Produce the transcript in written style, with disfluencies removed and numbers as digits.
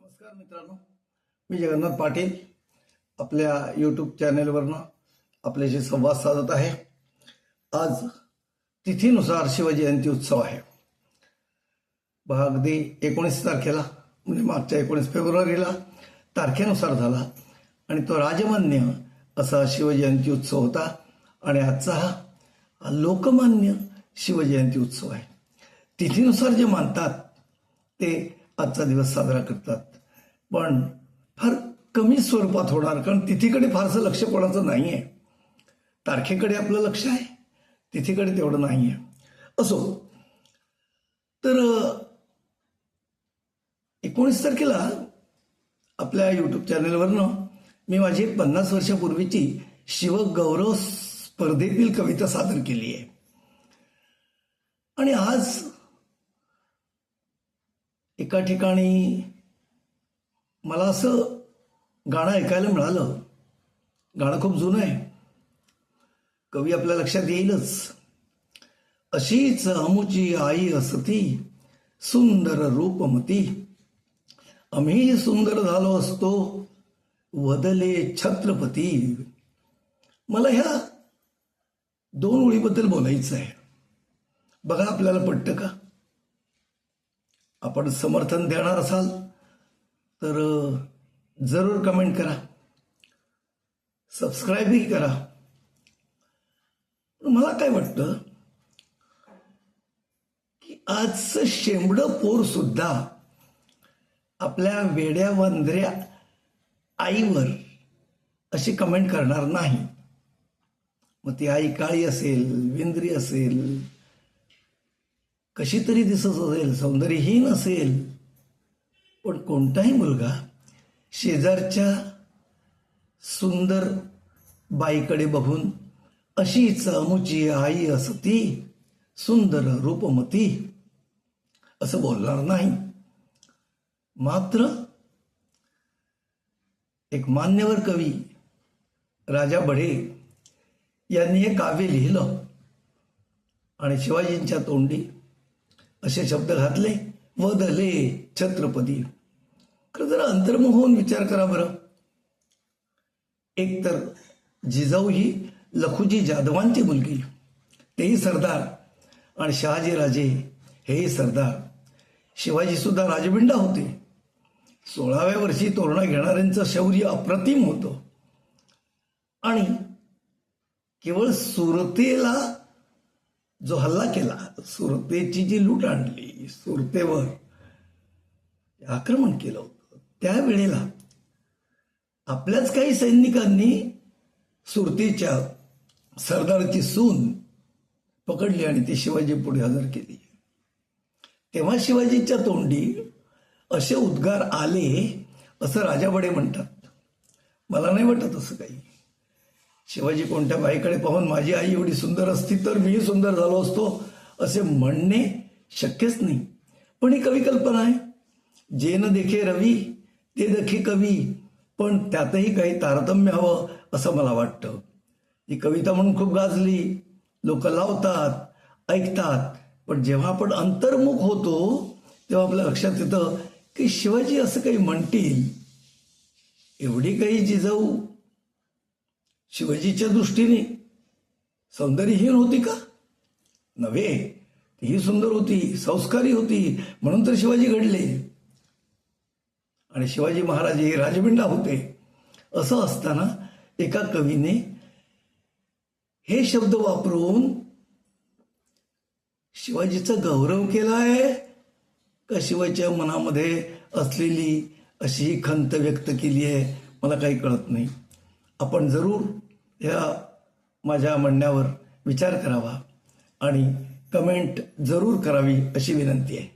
नमस्कार मित्रांनो, मी जगन्नाथ पाटील आपल्या यूट्यूब चॅनेलवरनं आपल्याशी संवाद साधत आहे. आज तिथीनुसार शिवजयंती उत्सव आहे. अगदी 19 तारखेला म्हणजे मागच्या 19 फेब्रुवारीला तारखेनुसार झाला आणि तो राजमान्य असा शिवजयंती उत्सव होता. आणि आजचा हा लोकमान्य शिवजयंती उत्सव आहे. तिथीनुसार जे मानतात ते आजचा दिवस साजरा करतात, पण फार कमी स्वरूपात होणार, कारण तिथीकडे फारसं लक्ष कोणाचं नाही आहे. तारखेकडे आपलं लक्ष आहे, तिथीकडे तेवढं नाही आहे. असो, तर 19 तारखेला आपल्या यूट्यूब चॅनेलवरनं मी माझी 50 वर्षापूर्वीची शिवगौरव स्पर्धेतील कविता सादर केली आहे. आणि आज एका ठिकाणी मला असं गाणं ऐकायला मिळालं. गाणं खूप जुनं आहे, कवी आपल्या लक्षात येईलच. अशीच अमुची आई असती सुंदर रूपमती, आम्ही सुंदर झालो असतो वदले छत्रपती. मला ह्या 2 ओळीबद्दल बोलायचं आहे. बघा आपल्याला पटतं का? आपण समर्थन देणार असाल तर जरूर कमेंट करा, सबस्क्राईबही करा. मला काय वाटतं की आजचं शेंबडं पोर सुद्धा आपल्या वेड्या वांद्र्या आईवर अशी कमेंट करणार नाही. मग ती आई काळी असेल, विंद्री असेल, कशी तरी दिसत असेल, सौंदर्यहीन असेल, पण कोणताही मुलगा शेजारच्या सुंदर बाईकडे बघून अशीच अमुची आई असती सुंदर रूपमती असं बोलणार नाही. मात्र एक मान्यवर कवी राजा बढे यांनी हे काव्य लिहिलं आणि शिवाजींच्या तोंडी असे शब्द घातले, वदले छत्रपती. खरं जरा अंतर्मुख होऊन विचार करा बरं. एक तर जिजाऊ ही लखुजी जाधवांची मुलगी, तेही सरदार, आणि शहाजी राजे हेही सरदार. शिवाजी सुद्धा राजबिंडा होते. 16व्या वर्षी तोरणा घेणाऱ्यांचं शौर्य अप्रतिम होतं. आणि केवळ सुरतेला जो हल्ला केला, सुरतेची जी लूट आणली, सुरतेवर आक्रमण केलं होतं, त्यावेळेला आपल्याच काही सैनिकांनी सुरतेच्या सरदाराची सून पकडली आणि ती शिवाजी पुढे हजर केली. तेव्हा शिवाजीच्या तोंडी असे उद्गार आले असं राजा बडे म्हणतात. मला नाही वाटत असं काही. शिवाजी कोणत्या बाईकडे पाहून माझी आई एवढी सुंदर असती तर मीही सुंदर झालो असतो असे म्हणणे शक्यच नाही. पण ही कवी कल्पना आहे. जे न देखे रवी ते देखे कवी, पण त्यातही काही तारतम्य हवं असं मला वाटतं. ही कविता म्हणून खूप गाजली, लोक लावतात, ऐकतात, पण जेव्हा आपण अंतर्मुख होतो तेव्हा आपल्या लक्षात येतं की शिवाजी असं काही म्हणतील एवढी काही जिजाऊ शिवाजीच्या दृष्टीने सौंदर्यहीन होती का? नव्हे, ही सुंदर होती, संस्कारी होती, म्हणून तर शिवाजी घडले. आणि शिवाजी महाराज हे राजबिंडा होते. असं असताना एका कवीने हे शब्द वापरून शिवाजीचा गौरव केलाय का शिवाजीच्या मनामध्ये असलेली अशी खंत व्यक्त केली आहे, मला काही कळत नाही. आपण जरूर या माझ्या म्हणण्यावर विचार करावा आणि कमेंट जरूर करावी अशी विनंती आहे.